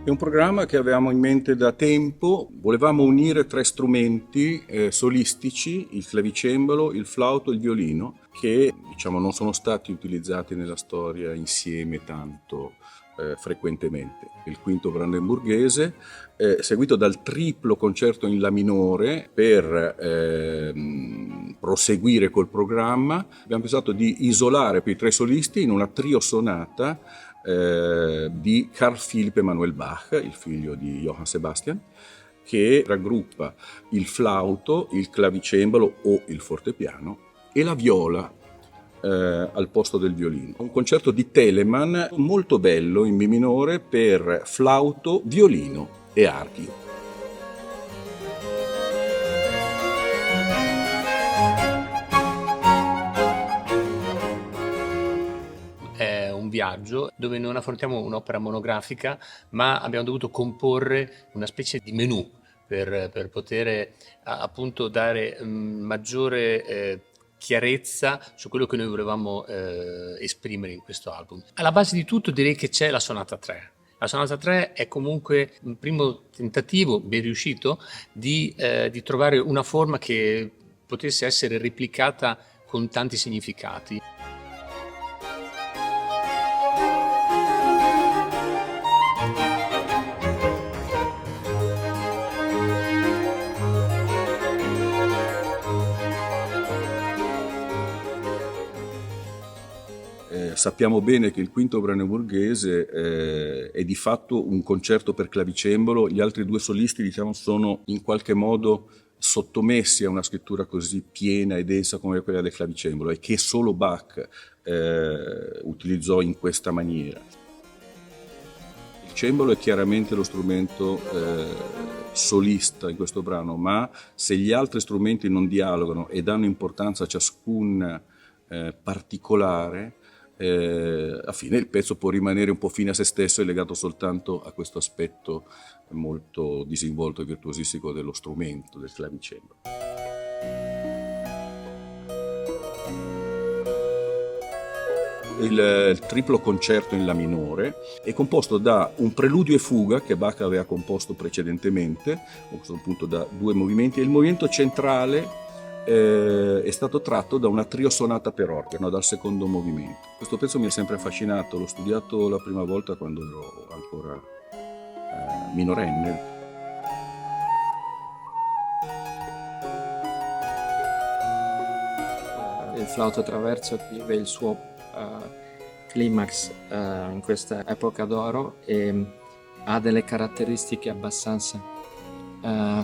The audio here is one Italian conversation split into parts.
È un programma che avevamo in mente da tempo, volevamo unire tre strumenti solistici, il clavicembalo, il flauto e il violino, che non sono stati utilizzati nella storia insieme tanto frequentemente. Il quinto brandeburghese, seguito dal triplo concerto in La minore per proseguire col programma. Abbiamo pensato di isolare quei tre solisti in una trio sonata di Carl Philipp Emanuel Bach, il figlio di Johann Sebastian, che raggruppa il flauto, il clavicembalo o il fortepiano e la viola al posto del violino. Un concerto di Telemann molto bello in mi minore per flauto, violino e archi. È un viaggio dove non affrontiamo un'opera monografica, ma abbiamo dovuto comporre una specie di menù per poter appunto dare maggiore chiarezza su quello che noi volevamo esprimere in questo album. Alla base di tutto direi che c'è la sonata 3. La sonata 3 è comunque un primo tentativo ben riuscito di trovare una forma che potesse essere replicata con tanti significati. Sappiamo bene che il quinto brandeburghese è di fatto un concerto per clavicembalo, gli altri due solisti sono in qualche modo sottomessi a una scrittura così piena e densa come quella del clavicembalo e che solo Bach utilizzò in questa maniera. Il cembalo è chiaramente lo strumento solista in questo brano, ma se gli altri strumenti non dialogano e danno importanza a ciascun particolare, alla fine il pezzo può rimanere un po' fine a se stesso e legato soltanto a questo aspetto molto disinvolto e virtuosistico dello strumento, del clavicembalo. Il triplo concerto in La minore è composto da un preludio e fuga che Bach aveva composto precedentemente, appunto da due movimenti, e il movimento centrale è stato tratto da una trio sonata per organo, dal secondo movimento. Questo pezzo mi ha sempre affascinato, l'ho studiato la prima volta quando ero ancora minorenne. Il flauto traverso vive il suo climax in questa epoca d'oro e ha delle caratteristiche abbastanza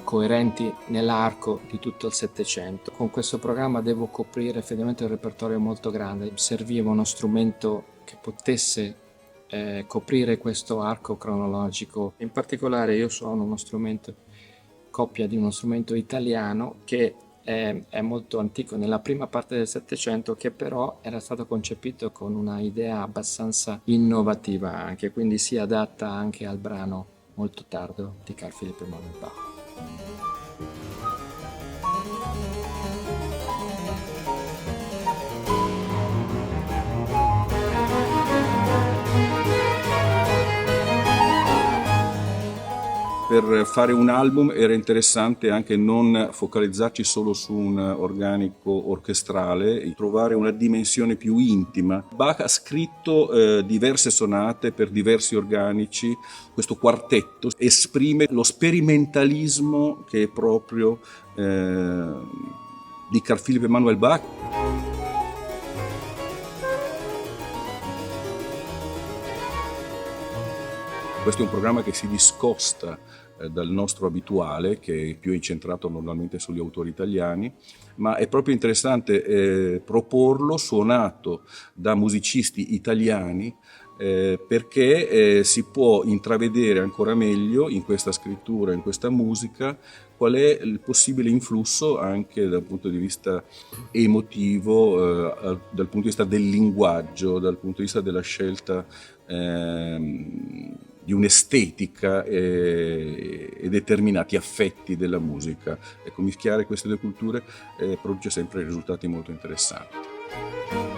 coerenti nell'arco di tutto il Settecento. Con questo programma devo coprire effettivamente un repertorio molto grande. Serviva uno strumento che potesse coprire questo arco cronologico. In particolare io suono uno strumento, coppia di uno strumento italiano che è molto antico, nella prima parte del Settecento, che però era stato concepito con una idea abbastanza innovativa anche, quindi si adatta anche al brano molto tardo di Carl Philipp Emanuel Bach. Per fare un album era interessante anche non focalizzarci solo su un organico orchestrale e trovare una dimensione più intima. Bach ha scritto diverse sonate per diversi organici. Questo quartetto esprime lo sperimentalismo che è proprio di Carl Philipp Emanuel Bach. Questo è un programma che si discosta dal nostro abituale, che è più incentrato normalmente sugli autori italiani, ma è proprio interessante proporlo suonato da musicisti italiani perché si può intravedere ancora meglio in questa scrittura, in questa musica, qual è il possibile influsso anche dal punto di vista emotivo, dal punto di vista del linguaggio, dal punto di vista della scelta di un'estetica e determinati affetti della musica. Ecco, mischiare queste due culture produce sempre risultati molto interessanti.